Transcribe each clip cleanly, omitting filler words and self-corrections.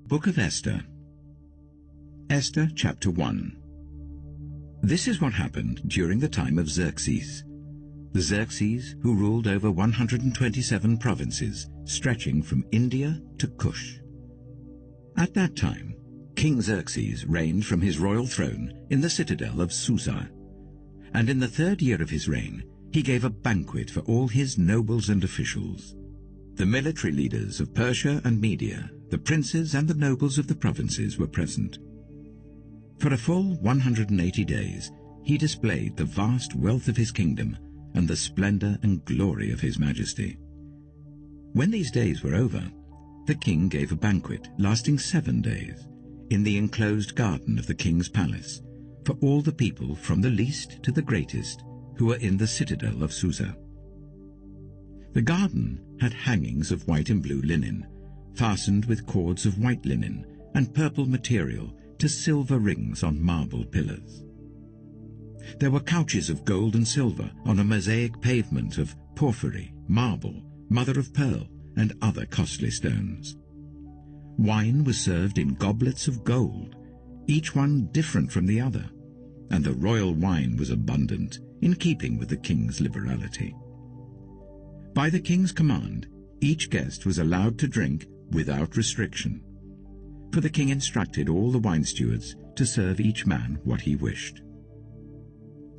Book of Esther. Esther chapter 1. This is what happened during the time of Xerxes. The Xerxes who ruled over 127 provinces, stretching from India to Cush. At that time, King Xerxes reigned from his royal throne in the citadel of Susa. And in the 3rd year of his reign, he gave a banquet for all his nobles and officials. The military leaders of Persia and Media, the princes and the nobles of the provinces were present. For a full 180 days, he displayed the vast wealth of his kingdom and the splendor and glory of his majesty. When these days were over, the king gave a banquet lasting 7 days in the enclosed garden of the king's palace for all the people from the least to the greatest who were in the citadel of Susa. The garden had hangings of white and blue linen, fastened with cords of white linen and purple material to silver rings on marble pillars. There were couches of gold and silver on a mosaic pavement of porphyry, marble, mother of pearl, and other costly stones. Wine was served in goblets of gold, each one different from the other, and the royal wine was abundant, in keeping with the king's liberality. By the king's command, each guest was allowed to drink without restriction, for the king instructed all the wine stewards to serve each man what he wished.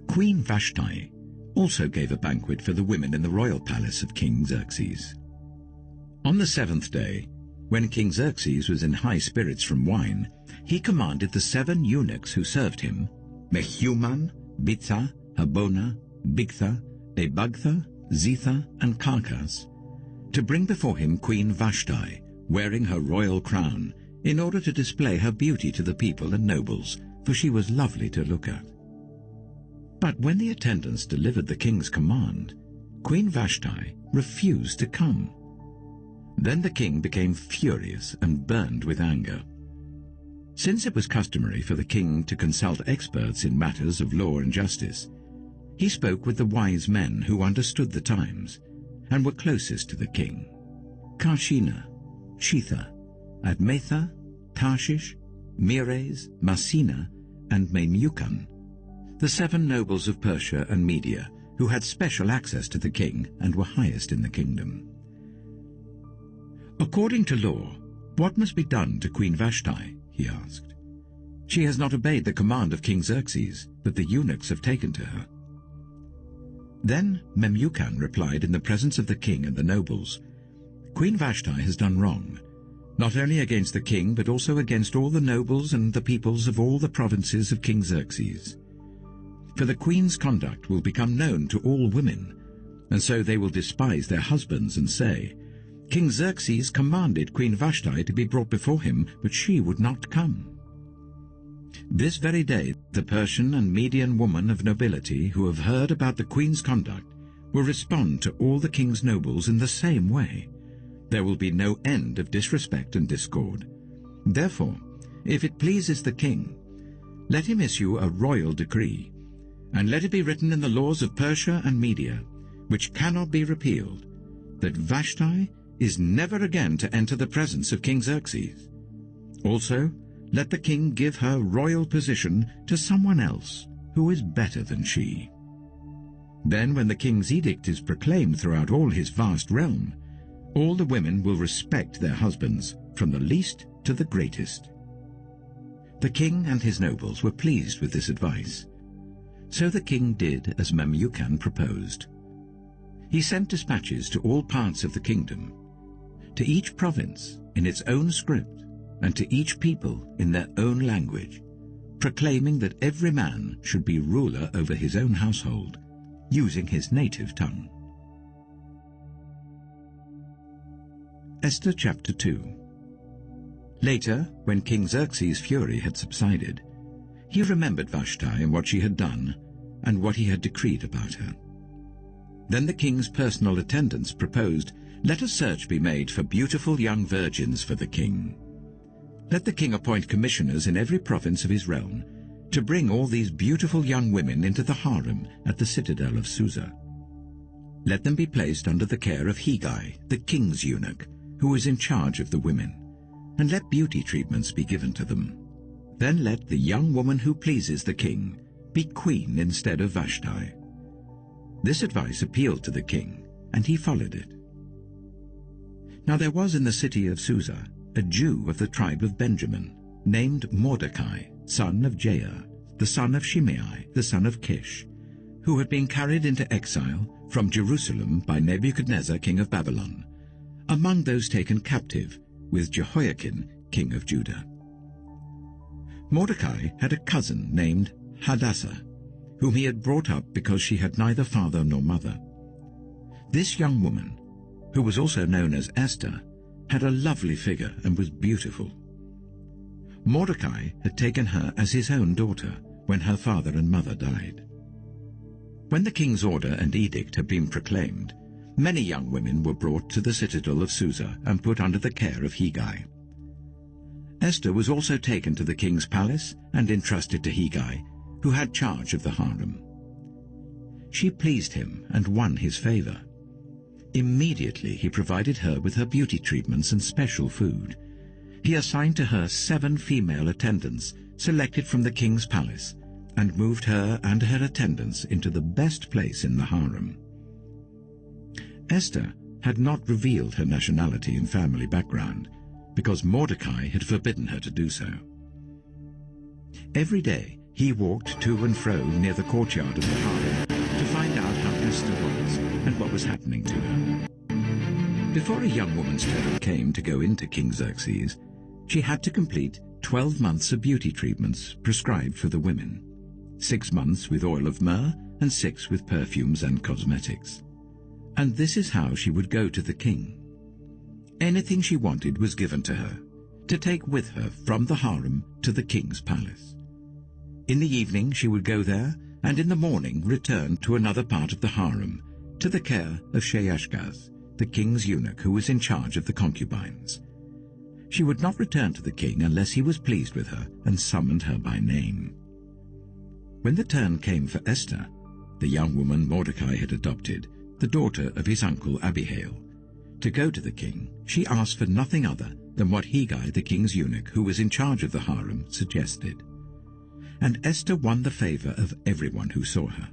Queen Vashti also gave a banquet for the women in the royal palace of King Xerxes. On the 7th day, when King Xerxes was in high spirits from wine, he commanded the 7 eunuchs who served him, Mehuman, Bitha, Habona, Bigtha, Ebagtha, Zitha, and Carcas, to bring before him Queen Vashti, wearing her royal crown, in order to display her beauty to the people and nobles, for she was lovely to look at. But when the attendants delivered the king's command, Queen Vashti refused to come. Then the king became furious and burned with anger. Since it was customary for the king to consult experts in matters of law and justice, he spoke with the wise men who understood the times and were closest to the king: Karshina, Shetha, Admatha, Tarshish, Meres, Masina, and Memucan, the 7 nobles of Persia and Media, who had special access to the king and were highest in the kingdom. According to law, what must be done to Queen Vashti? He asked. She has not obeyed the command of King Xerxes, but the eunuchs have taken to her. Then Memucan replied in the presence of the king and the nobles, Queen Vashti has done wrong, not only against the king but also against all the nobles and the peoples of all the provinces of King Xerxes. For the queen's conduct will become known to all women, and so they will despise their husbands and say, King Xerxes commanded Queen Vashti to be brought before him, but she would not come. This very day the Persian and Median women of nobility who have heard about the queen's conduct will respond to all the king's nobles in the same way. There will be no end of disrespect and discord. Therefore, if it pleases the king, let him issue a royal decree, and let it be written in the laws of Persia and Media, which cannot be repealed, that Vashti is never again to enter the presence of King Xerxes. Also, let the king give her royal position to someone else who is better than she. Then when the king's edict is proclaimed throughout all his vast realm, all the women will respect their husbands, from the least to the greatest. The king and his nobles were pleased with this advice. So the king did as Memucan proposed. He sent dispatches to all parts of the kingdom, to each province in its own script, and to each people in their own language, proclaiming that every man should be ruler over his own household, using his native tongue. Esther chapter 2. Later, when King Xerxes' fury had subsided, he remembered Vashti and what she had done, and what he had decreed about her. Then the king's personal attendants proposed, let a search be made for beautiful young virgins for the king. Let the king appoint commissioners in every province of his realm to bring all these beautiful young women into the harem at the citadel of Susa. Let them be placed under the care of Hegai, the king's eunuch, who was in charge of the women, and let beauty treatments be given to them. Then let the young woman who pleases the king be queen instead of Vashti." This advice appealed to the king, and he followed it. Now there was in the city of Susa a Jew of the tribe of Benjamin, named Mordecai, son of Jair, the son of Shimei, the son of Kish, who had been carried into exile from Jerusalem by Nebuchadnezzar, king of Babylon, among those taken captive with Jehoiakim, king of Judah. Mordecai had a cousin named Hadassah, whom he had brought up because she had neither father nor mother. This young woman, who was also known as Esther, had a lovely figure and was beautiful. Mordecai had taken her as his own daughter when her father and mother died. When the king's order and edict had been proclaimed, many young women were brought to the citadel of Susa and put under the care of Hegai. Esther was also taken to the king's palace and entrusted to Hegai, who had charge of the harem. She pleased him and won his favor. Immediately he provided her with her beauty treatments and special food. He assigned to her 7 female attendants selected from the king's palace, and moved her and her attendants into the best place in the harem. Esther had not revealed her nationality and family background, because Mordecai had forbidden her to do so. Every day he walked to and fro near the courtyard of the harem to find out how Esther was and what was happening to her. Before a young woman's turn came to go into King Xerxes, she had to complete 12 months of beauty treatments prescribed for the women, 6 months with oil of myrrh and 6 with perfumes and cosmetics. And this is how she would go to the king. Anything she wanted was given to her, to take with her from the harem to the king's palace. In the evening she would go there, and in the morning return to another part of the harem, to the care of Sheashgaz, the king's eunuch who was in charge of the concubines. She would not return to the king unless he was pleased with her and summoned her by name. When the turn came for Esther, the young woman Mordecai had adopted, the daughter of his uncle Abihail, to go to the king, she asked for nothing other than what Hegai, the king's eunuch who was in charge of the harem, suggested. And Esther won the favor of everyone who saw her.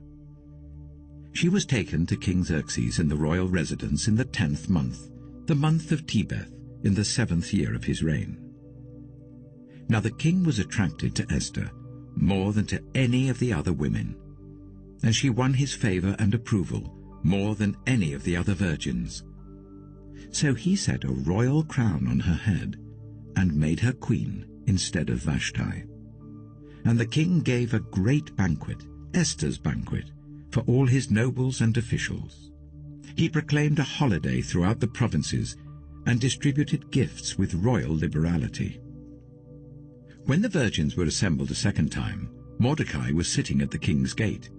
She was taken to King Xerxes in the royal residence in the 10th month, the month of Tebeth, in the 7th year of his reign. Now the king was attracted to Esther more than to any of the other women, and she won his favor and approval more than any of the other virgins. So he set a royal crown on her head and made her queen instead of Vashti. And the king gave a great banquet, Esther's banquet, for all his nobles and officials. He proclaimed a holiday throughout the provinces and distributed gifts with royal liberality. When the virgins were assembled a second time, Mordecai was sitting at the king's gate.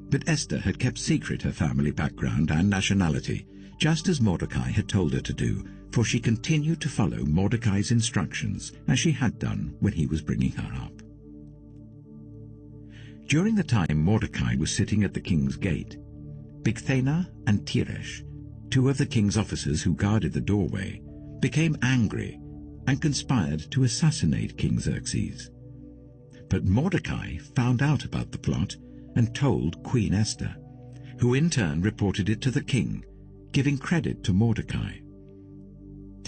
But Esther had kept secret her family background and nationality, just as Mordecai had told her to do, for she continued to follow Mordecai's instructions as she had done when he was bringing her up. During the time Mordecai was sitting at the king's gate, Bigthana and Teresh, 2 of the king's officers who guarded the doorway, became angry and conspired to assassinate King Xerxes. But Mordecai found out about the plot and told Queen Esther, who in turn reported it to the king, giving credit to Mordecai.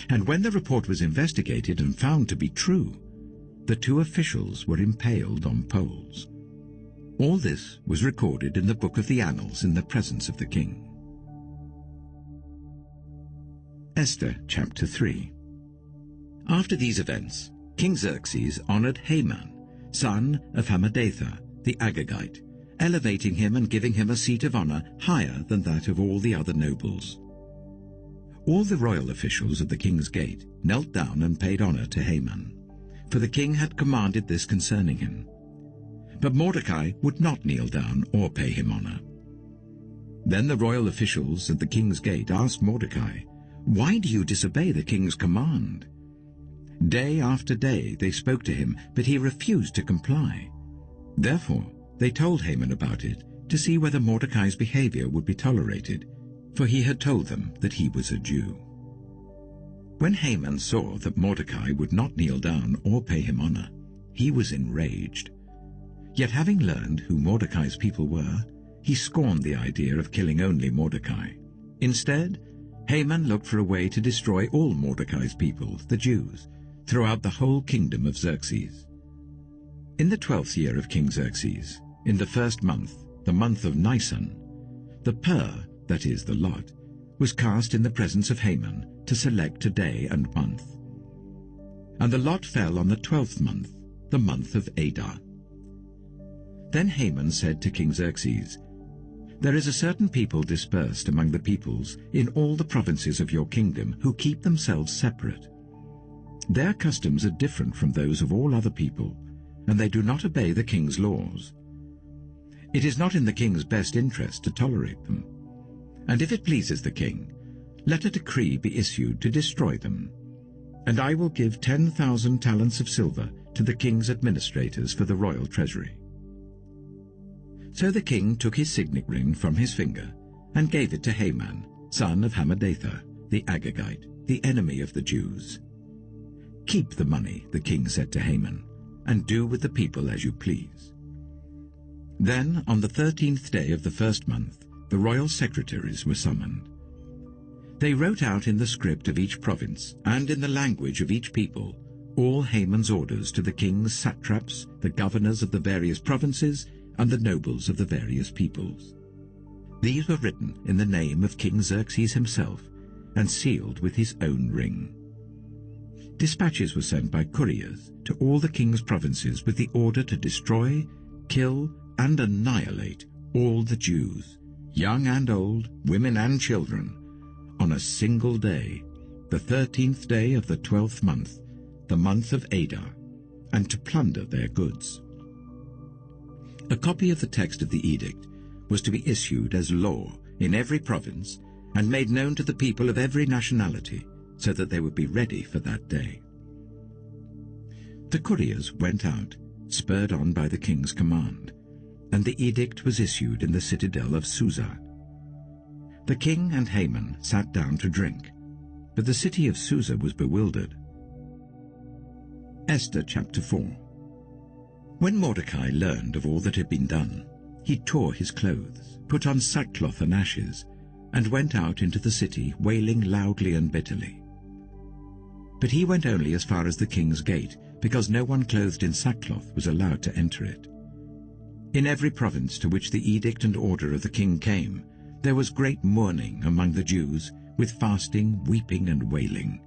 And when the report was investigated and found to be true, the 2 officials were impaled on poles. All this was recorded in the book of the Annals in the presence of the king. Esther chapter 3. After these events, King Xerxes honored Haman, son of Hammedatha, the Agagite, elevating him and giving him a seat of honor higher than that of all the other nobles. All the royal officials at the king's gate knelt down and paid honor to Haman, for the king had commanded this concerning him. But Mordecai would not kneel down or pay him honor. Then the royal officials at the king's gate asked Mordecai, "Why do you disobey the king's command?" Day after day they spoke to him, but he refused to comply. Therefore they told Haman about it, to see whether Mordecai's behavior would be tolerated, for he had told them that he was a Jew. When Haman saw that Mordecai would not kneel down or pay him honor, he was enraged. Yet having learned who Mordecai's people were, he scorned the idea of killing only Mordecai. Instead, Haman looked for a way to destroy all Mordecai's people, the Jews, throughout the whole kingdom of Xerxes. In the 12th year of King Xerxes, in the first month, the month of Nisan, the pur, that is, the lot, was cast in the presence of Haman to select a day and month. And the lot fell on the 12th month, the month of Adar. Then Haman said to King Xerxes, "There is a certain people dispersed among the peoples in all the provinces of your kingdom who keep themselves separate. Their customs are different from those of all other people, and they do not obey the king's laws. It is not in the king's best interest to tolerate them. And if it pleases the king, let a decree be issued to destroy them. And I will give 10,000 talents of silver to the king's administrators for the royal treasury." So the king took his signet ring from his finger and gave it to Haman, son of Hammedatha, the Agagite, the enemy of the Jews. "Keep the money," the king said to Haman, "and do with the people as you please." Then, on the 13th day of the first month, the royal secretaries were summoned. They wrote out in the script of each province and in the language of each people all Haman's orders to the king's satraps, the governors of the various provinces, and the nobles of the various peoples. These were written in the name of King Xerxes himself and sealed with his own ring. Dispatches were sent by couriers to all the king's provinces with the order to destroy, kill, and annihilate all the Jews, young and old, women and children, on a single day, the 13th day of the 12th month, the month of Adar, and to plunder their goods. A copy of the text of the edict was to be issued as law in every province and made known to the people of every nationality so that they would be ready for that day. The couriers went out, spurred on by the king's command, and the edict was issued in the citadel of Susa. The king and Haman sat down to drink, but the city of Susa was bewildered. Esther chapter 4. When Mordecai learned of all that had been done, he tore his clothes, put on sackcloth and ashes, and went out into the city wailing loudly and bitterly. But he went only as far as the king's gate, because no one clothed in sackcloth was allowed to enter it. In every province to which the edict and order of the king came, there was great mourning among the Jews, with fasting, weeping, and wailing.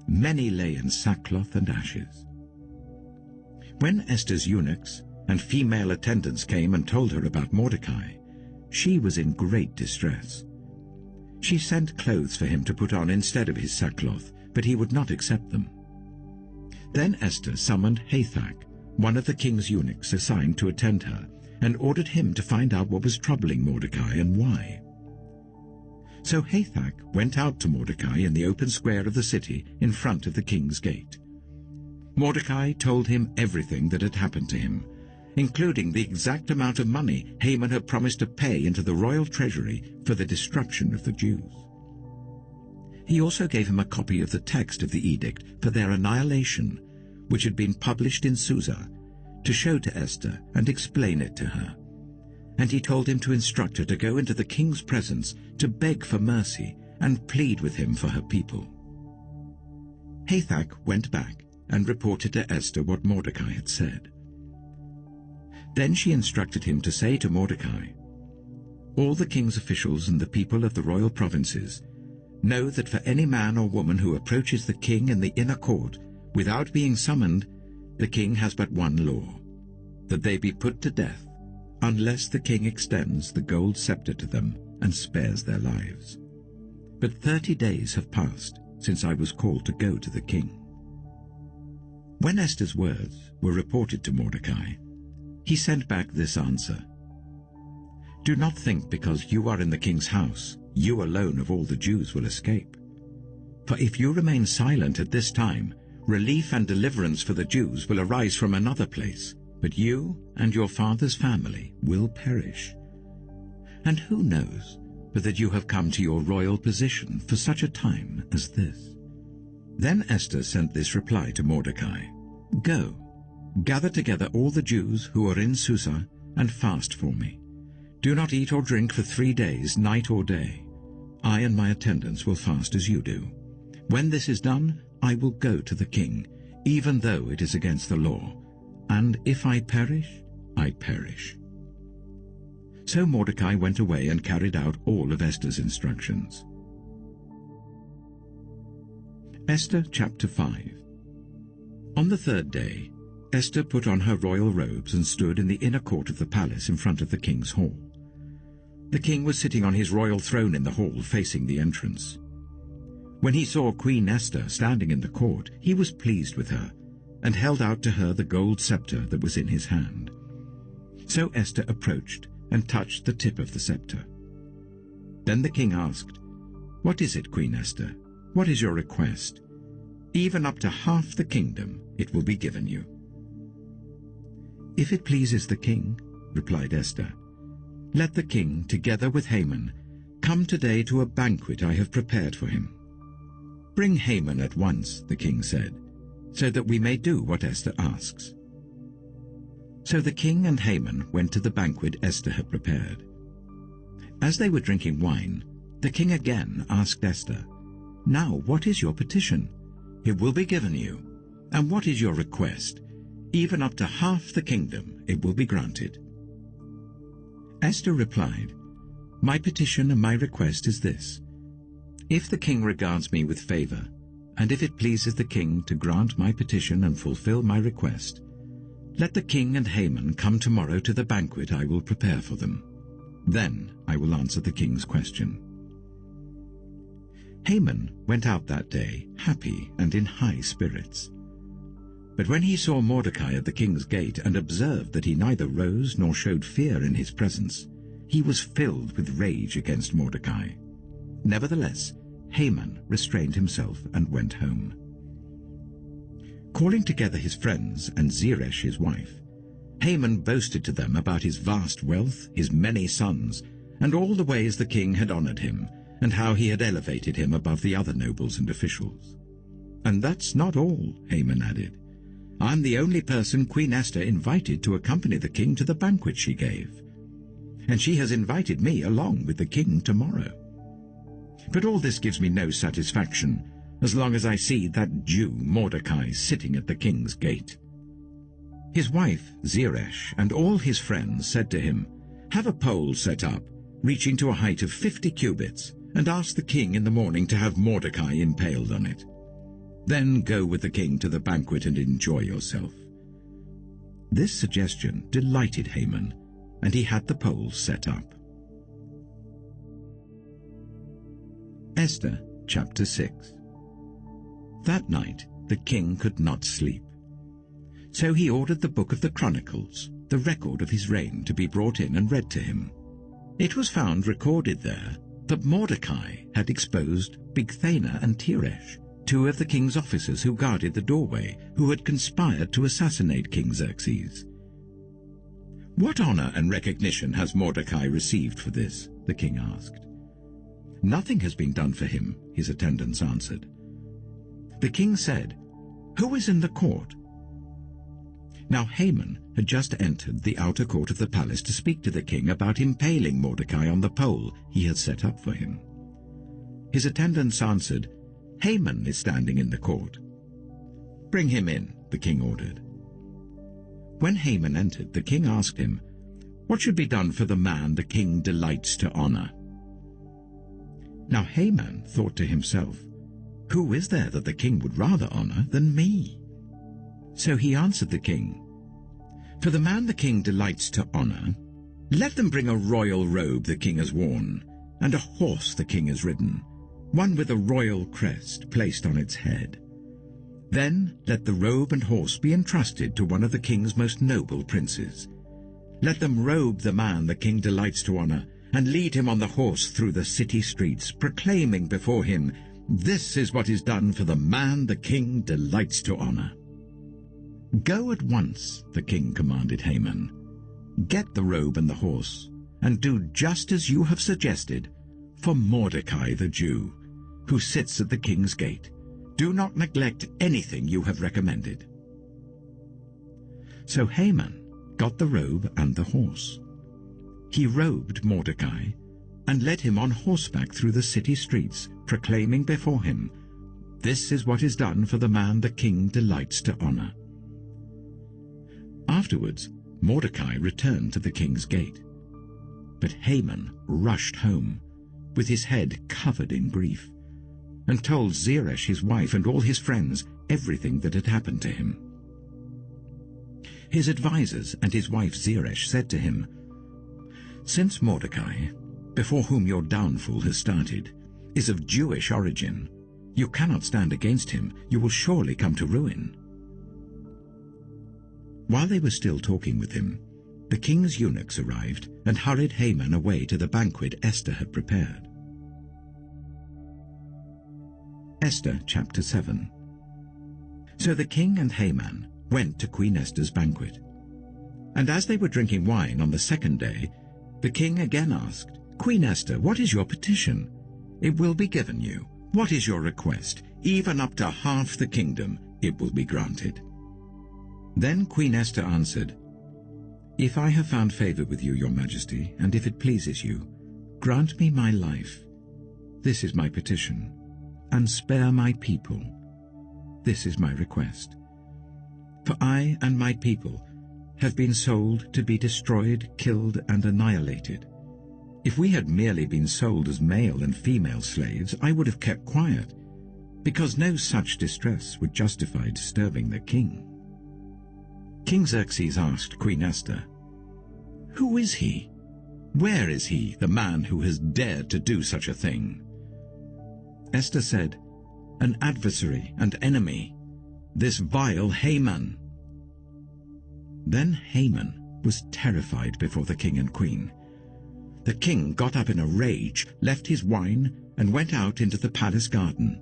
Many lay in sackcloth and ashes. When Esther's eunuchs and female attendants came and told her about Mordecai, she was in great distress. She sent clothes for him to put on instead of his sackcloth, but he would not accept them. Then Esther summoned Hathach, one of the king's eunuchs assigned to attend her, and ordered him to find out what was troubling Mordecai and why. So Hathach went out to Mordecai in the open square of the city in front of the king's gate. Mordecai told him everything that had happened to him, including the exact amount of money Haman had promised to pay into the royal treasury for the destruction of the Jews. He also gave him a copy of the text of the edict for their annihilation, which had been published in Susa, to show to Esther and explain it to her. And he told him to instruct her to go into the king's presence to beg for mercy and plead with him for her people. Hathach went back and reported to Esther what Mordecai had said. Then she instructed him to say to Mordecai, "All the king's officials and the people of the royal provinces know that for any man or woman who approaches the king in the inner court without being summoned, the king has but one law, that they be put to death, unless the king extends the gold scepter to them and spares their lives. But 30 days have passed since I was called to go to the king." When Esther's words were reported to Mordecai, he sent back this answer: "Do not think because you are in the king's house, you alone of all the Jews will escape. For if you remain silent at this time, relief and deliverance for the Jews will arise from another place, but you and your father's family will perish. And who knows but that you have come to your royal position for such a time as this?" Then Esther sent this reply to Mordecai, "Go, gather together all the Jews who are in Susa and fast for me. Do not eat or drink for 3 days, night or day. I and my attendants will fast as you do. When this is done, I will go to the king, even though it is against the law. And if I perish, I perish." So Mordecai went away and carried out all of Esther's instructions. Esther chapter 5. On the 3rd day, Esther put on her royal robes and stood in the inner court of the palace in front of the king's hall. The king was sitting on his royal throne in the hall facing the entrance. When he saw Queen Esther standing in the court, he was pleased with her and held out to her the gold scepter that was in his hand. So Esther approached and touched the tip of the scepter. Then the king asked, "What is it, Queen Esther? What is your request? Even up to half the kingdom it will be given you." "If it pleases the king," replied Esther, "let the king, together with Haman, come today to a banquet I have prepared for him." "Bring Haman at once," the king said, "so that we may do what Esther asks." So the king and Haman went to the banquet Esther had prepared. As they were drinking wine, the king again asked Esther, "Now what is your petition? It will be given you. And what is your request? Even up to half the kingdom it will be granted." Esther replied, "My petition and my request is this. If the king regards me with favor, and if it pleases the king to grant my petition and fulfill my request, let the king and Haman come tomorrow to the banquet I will prepare for them. Then I will answer the king's question." Haman went out that day, happy and in high spirits. But when he saw Mordecai at the king's gate and observed that he neither rose nor showed fear in his presence, he was filled with rage against Mordecai. Nevertheless, Haman restrained himself and went home. Calling together his friends and Zeresh his wife, Haman boasted to them about his vast wealth, his many sons, and all the ways the king had honored him, and how he had elevated him above the other nobles and officials. "And that's not all," Haman added. "I'm the only person Queen Esther invited to accompany the king to the banquet she gave. And she has invited me along with the king tomorrow. But all this gives me no satisfaction, as long as I see that Jew Mordecai sitting at the king's gate." His wife Zeresh and all his friends said to him, "Have a pole set up, reaching to a height of 50 cubits, and ask the king in the morning to have Mordecai impaled on it. Then go with the king to the banquet and enjoy yourself." This suggestion delighted Haman, and he had the poles set up. Esther chapter 6. That night the king could not sleep. So he ordered the book of the Chronicles, the record of his reign, to be brought in and read to him. It was found recorded there that Mordecai had exposed Bigthana and Teresh, 2 of the king's officers who guarded the doorway, who had conspired to assassinate King Xerxes. "What honor and recognition has Mordecai received for this?" the king asked. "Nothing has been done for him," his attendants answered. The king said, "Who is in the court?" Now Haman had just entered the outer court of the palace to speak to the king about impaling Mordecai on the pole he had set up for him. His attendants answered, "Haman is standing in the court." "Bring him in," the king ordered. When Haman entered, the king asked him, "What should be done for the man the king delights to honor?" Now Haman thought to himself, "Who is there that the king would rather honor than me?" So he answered the king, "For the man the king delights to honor, let them bring a royal robe the king has worn, and a horse the king has ridden, one with a royal crest placed on its head. Then let the robe and horse be entrusted to one of the king's most noble princes. Let them robe the man the king delights to honor, and lead him on the horse through the city streets, proclaiming before him, 'This is what is done for the man the king delights to honor.'" "Go at once," the king commanded Haman. "Get the robe and the horse, and do just as you have suggested for Mordecai the Jew, who sits at the king's gate, Do not neglect anything you have recommended." So Haman got the robe and the horse. He robed Mordecai and led him on horseback through the city streets, proclaiming before him, "This is what is done for the man the king delights to honor." Afterwards, Mordecai returned to the king's gate. But Haman rushed home, with his head covered in grief, and told Zeresh his wife and all his friends everything that had happened to him. His advisers and his wife Zeresh said to him, "Since Mordecai, before whom your downfall has started, is of Jewish origin, you cannot stand against him. You will surely come to ruin." While they were still talking with him, the king's eunuchs arrived and hurried Haman away to the banquet Esther had prepared. Esther chapter 7. So the king and Haman went to Queen Esther's banquet. And as they were drinking wine on the second day, the king again asked, "Queen Esther, what is your petition? It will be given you. What is your request? Even up to half the kingdom it will be granted." Then Queen Esther answered, "If I have found favor with you, your majesty, and if it pleases you, grant me my life. This is my petition. And spare my people. This is my request. For I and my people have been sold to be destroyed, killed, and annihilated. If we had merely been sold as male and female slaves, I would have kept quiet, because no such distress would justify disturbing the king." King Xerxes asked Queen Esther, "Who is he? Where is he, the man who has dared to do such a thing?" Esther said, "An adversary and enemy, this vile Haman." Then Haman was terrified before the king and queen. The king got up in a rage, left his wine, and went out into the palace garden.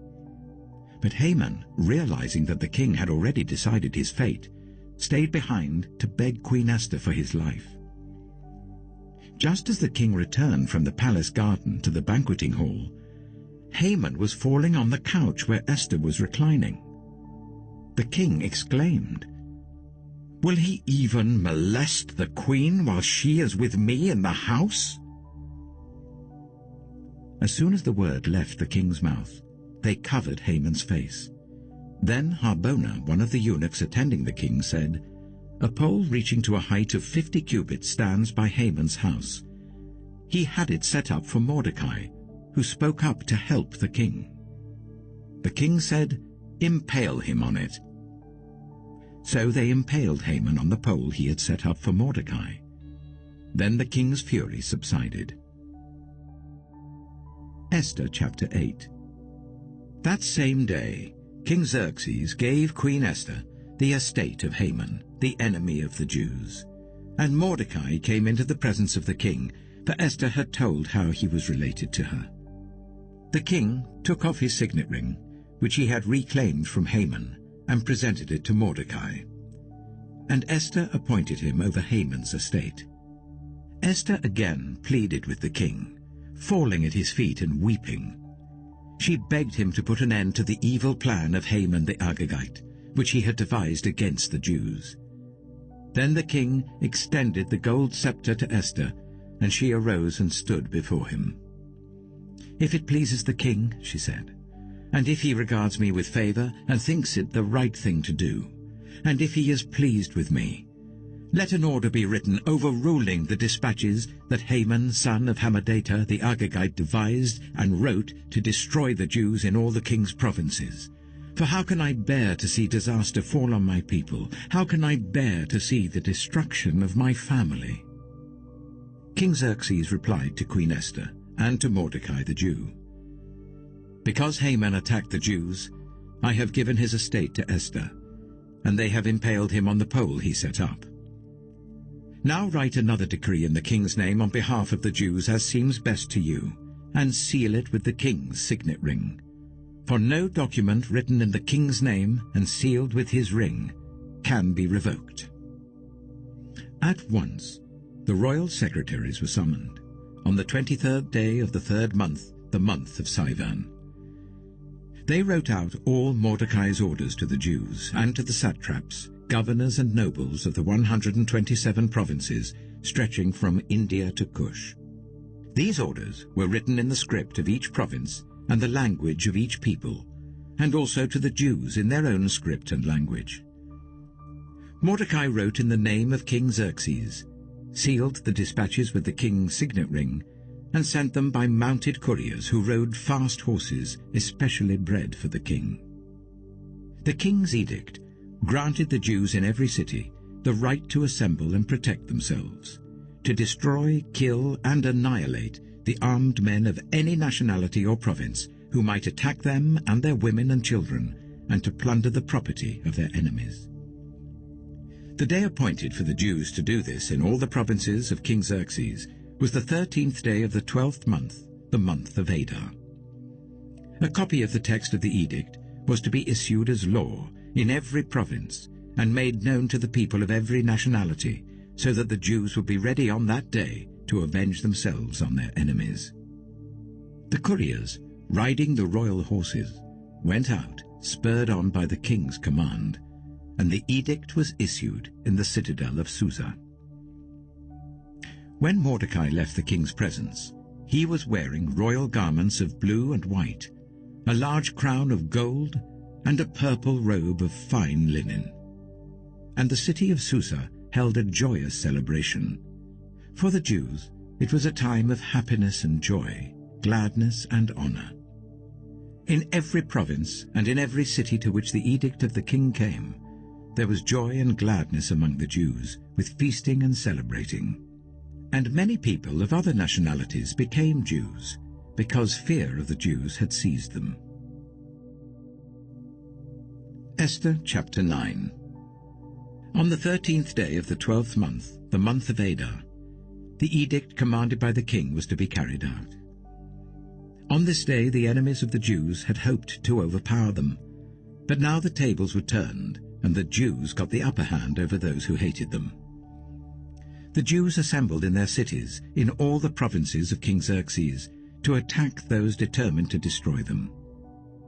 But Haman, realizing that the king had already decided his fate, stayed behind to beg Queen Esther for his life. Just as the king returned from the palace garden to the banqueting hall, Haman was falling on the couch where Esther was reclining. The king exclaimed, "Will he even molest the queen while she is with me in the house?" As soon as the word left the king's mouth, they covered Haman's face. Then Harbona, one of the eunuchs attending the king, said, "A pole reaching to a height of 50 cubits stands by Haman's house. He had it set up for Mordecai, who spoke up to help the king." The king said, "Impale him on it." So they impaled Haman on the pole he had set up for Mordecai. Then the king's fury subsided. Esther chapter 8. That same day, King Xerxes gave Queen Esther the estate of Haman, the enemy of the Jews. And Mordecai came into the presence of the king, for Esther had told how he was related to her. The king took off his signet ring, which he had reclaimed from Haman, and presented it to Mordecai. And Esther appointed him over Haman's estate. Esther again pleaded with the king, falling at his feet and weeping. She begged him to put an end to the evil plan of Haman the Agagite, which he had devised against the Jews. Then the king extended the gold scepter to Esther, and she arose and stood before him. "If it pleases the king," she said, "and if he regards me with favor and thinks it the right thing to do, and if he is pleased with me, let an order be written overruling the dispatches that Haman, son of Hammedatha the Agagite, devised and wrote to destroy the Jews in all the king's provinces. For how can I bear to see disaster fall on my people? How can I bear to see the destruction of my family?" King Xerxes replied to Queen Esther and to Mordecai the Jew, "Because Haman attacked the Jews, I have given his estate to Esther, and they have impaled him on the pole he set up. Now write another decree in the king's name on behalf of the Jews as seems best to you, and seal it with the king's signet ring. For no document written in the king's name and sealed with his ring can be revoked." At once the royal secretaries were summoned, on the 23rd day of the 3rd month, the month of Sivan. They wrote out all Mordecai's orders to the Jews and to the satraps, governors and nobles of the 127 provinces stretching from India to Cush. These orders were written in the script of each province and the language of each people, and also to the Jews in their own script and language. Mordecai wrote in the name of King Xerxes, sealed the dispatches with the king's signet ring, and sent them by mounted couriers who rode fast horses especially bred for the king. The king's edict granted the Jews in every city the right to assemble and protect themselves, to destroy, kill, and annihilate the armed men of any nationality or province who might attack them and their women and children, and to plunder the property of their enemies. The day appointed for the Jews to do this in all the provinces of King Xerxes was the 13th day of the 12th month, the month of Adar. A copy of the text of the edict was to be issued as law in every province and made known to the people of every nationality, so that the Jews would be ready on that day to avenge themselves on their enemies. The couriers, riding the royal horses, went out, spurred on by the king's command, and the edict was issued in the citadel of Susa. When Mordecai left the king's presence, he was wearing royal garments of blue and white, a large crown of gold, and a purple robe of fine linen. And the city of Susa held a joyous celebration. For the Jews, it was a time of happiness and joy, gladness and honor. In every province and in every city to which the edict of the king came, there was joy and gladness among the Jews, with feasting and celebrating. And many people of other nationalities became Jews, because fear of the Jews had seized them. Esther chapter 9. On the 13th day of the 12th month, the month of Adar, the edict commanded by the king was to be carried out. On this day the enemies of the Jews had hoped to overpower them, but now the tables were turned, and the Jews got the upper hand over those who hated them. The Jews assembled in their cities in all the provinces of King Xerxes to attack those determined to destroy them.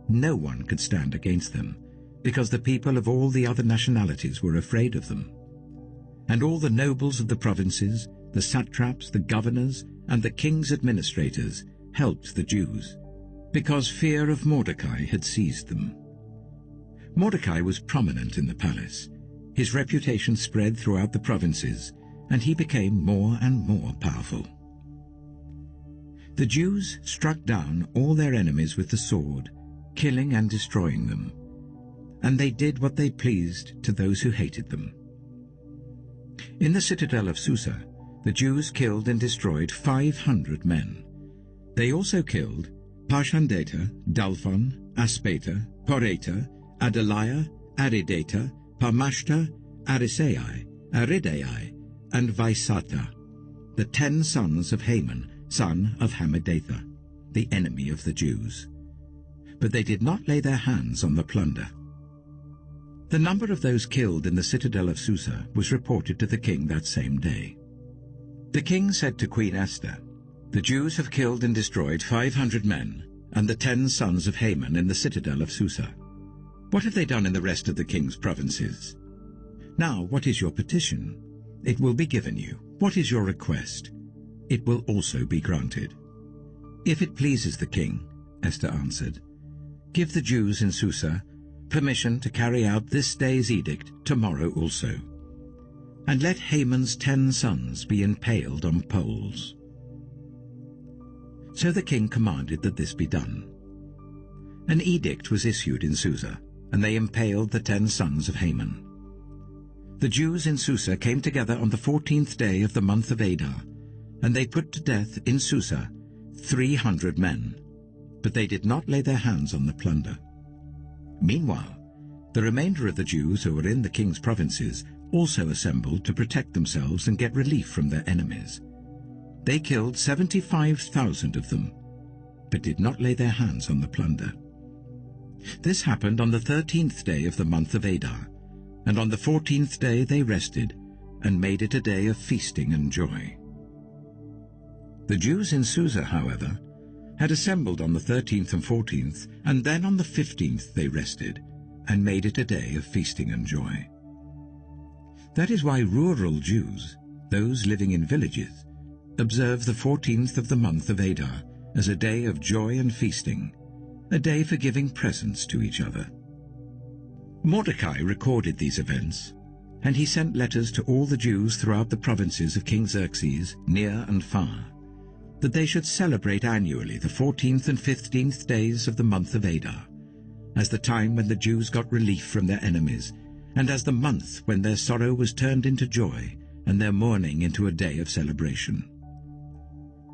No one could stand against them, because the people of all the other nationalities were afraid of them. And all the nobles of the provinces, the satraps, the governors, and the king's administrators helped the Jews, because fear of Mordecai had seized them. Mordecai was prominent in the palace. His reputation spread throughout the provinces, and he became more and more powerful. The Jews struck down all their enemies with the sword, killing and destroying them, and they did what they pleased to those who hated them. In the citadel of Susa, the Jews killed and destroyed 500 men. They also killed Parshandata, Dalphon, Aspata, Poreta, Adaliah, Aridata, Parmashta, Arisai, Aridai, and Vaisata, the 10 sons of Haman, son of Hammedatha, the enemy of the Jews. But they did not lay their hands on the plunder. The number of those killed in the citadel of Susa was reported to the king that same day. The king said to Queen Esther, "The Jews have killed and destroyed 500 men, and the 10 sons of Haman in the citadel of Susa. What have they done in the rest of the king's provinces? Now, what is your petition? It will be given you. What is your request? It will also be granted." "If it pleases the king," Esther answered, "give the Jews in Susa permission to carry out this day's edict tomorrow also. And let Haman's 10 sons be impaled on poles." So the king commanded that this be done. An edict was issued in Susa, and they impaled the 10 sons of Haman. The Jews in Susa came together on the 14th day of the month of Adar, and they put to death in Susa 300 men, but they did not lay their hands on the plunder. Meanwhile, the remainder of the Jews who were in the king's provinces also assembled to protect themselves and get relief from their enemies. They killed 75,000 of them, but did not lay their hands on the plunder. This happened on the 13th day of the month of Adar, and on the 14th day they rested and made it a day of feasting and joy. The Jews in Susa, however, had assembled on the 13th and 14th, and then on the 15th they rested, and made it a day of feasting and joy. That is why rural Jews, those living in villages, observe the 14th of the month of Adar as a day of joy and feasting, a day for giving presents to each other. Mordecai recorded these events, and he sent letters to all the Jews throughout the provinces of King Xerxes, near and far, that they should celebrate annually the 14th and 15th days of the month of Adar, as the time when the Jews got relief from their enemies, and as the month when their sorrow was turned into joy, and their mourning into a day of celebration.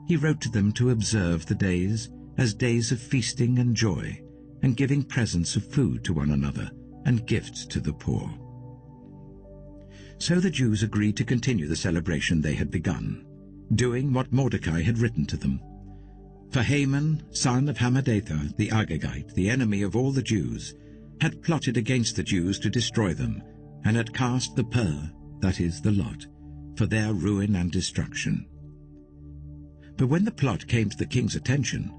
He wrote to them to observe the days as days of feasting and joy, and giving presents of food to one another, and gifts to the poor. So the Jews agreed to continue the celebration they had begun, doing what Mordecai had written to them. For Haman, son of Hammedatha, the Agagite, the enemy of all the Jews, had plotted against the Jews to destroy them, and had cast the pur, that is, the lot, for their ruin and destruction. But when the plot came to the king's attention,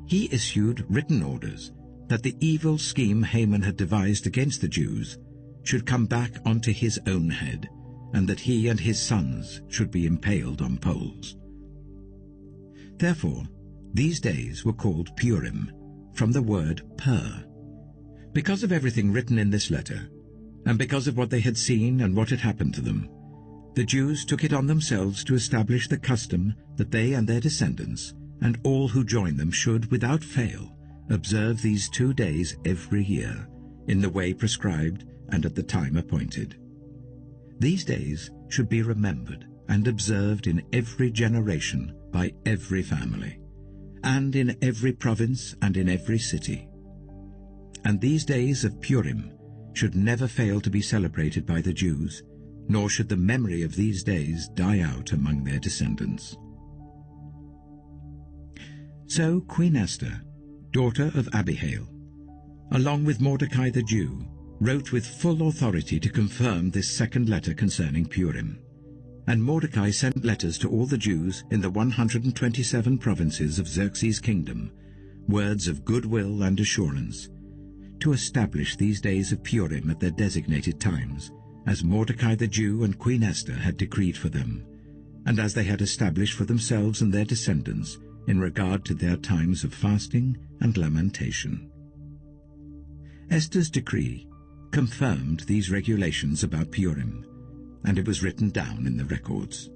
he issued written orders that the evil scheme Haman had devised against the Jews should come back onto his own head, and that he and his sons should be impaled on poles. Therefore, these days were called Purim, from the word pur. Because of everything written in this letter, and because of what they had seen and what had happened to them, the Jews took it on themselves to establish the custom that they and their descendants, and all who join them, should, without fail, observe these 2 days every year, in the way prescribed and at the time appointed. These days should be remembered and observed in every generation by every family, and in every province and in every city. And these days of Purim should never fail to be celebrated by the Jews, nor should the memory of these days die out among their descendants. So Queen Esther, daughter of Abihail, along with Mordecai the Jew, wrote with full authority to confirm this second letter concerning Purim. And Mordecai sent letters to all the Jews in the 127 provinces of Xerxes' kingdom, words of goodwill and assurance, to establish these days of Purim at their designated times, as Mordecai the Jew and Queen Esther had decreed for them, and as they had established for themselves and their descendants in regard to their times of fasting and lamentation. Esther's decree confirmed these regulations about Purim, and it was written down in the records.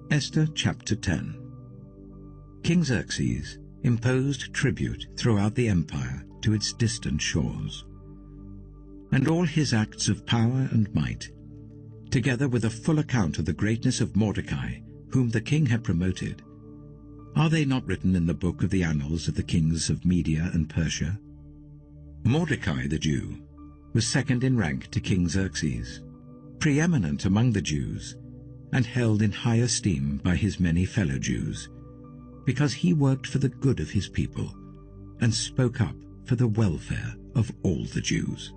Esther chapter 10. King Xerxes imposed tribute throughout the empire to its distant shores. And all his acts of power and might, together with a full account of the greatness of Mordecai, whom the king had promoted, are they not written in the book of the annals of the kings of Media and Persia? Mordecai the Jew was second in rank to King Xerxes, preeminent among the Jews, and held in high esteem by his many fellow Jews, because he worked for the good of his people and spoke up for the welfare of all the Jews.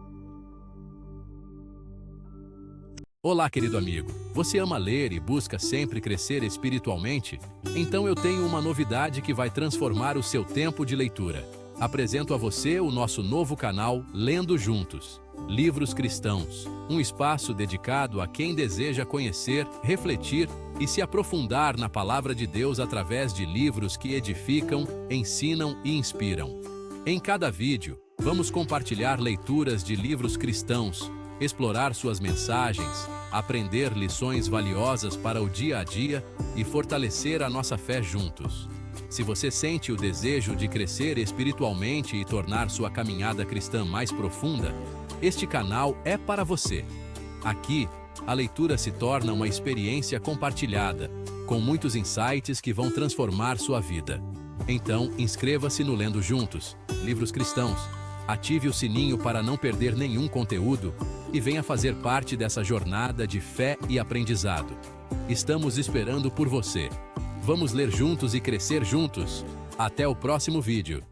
Olá, querido amigo. Você ama ler e busca sempre crescer espiritualmente? Então eu tenho uma novidade que vai transformar o seu tempo de leitura. Apresento a você o nosso novo canal Lendo Juntos. Livros Cristãos, um espaço dedicado a quem deseja conhecer, refletir e se aprofundar na Palavra de Deus através de livros que edificam, ensinam e inspiram. Em cada vídeo, vamos compartilhar leituras de livros cristãos, explorar suas mensagens, aprender lições valiosas para o dia a dia e fortalecer a nossa fé juntos. Se você sente o desejo de crescer espiritualmente e tornar sua caminhada cristã mais profunda, este canal é para você. Aqui, a leitura se torna uma experiência compartilhada, com muitos insights que vão transformar sua vida. Então, inscreva-se no Lendo Juntos, Livros Cristãos, ative o sininho para não perder nenhum conteúdo e venha fazer parte dessa jornada de fé e aprendizado. Estamos esperando por você. Vamos ler juntos e crescer juntos. Até o próximo vídeo.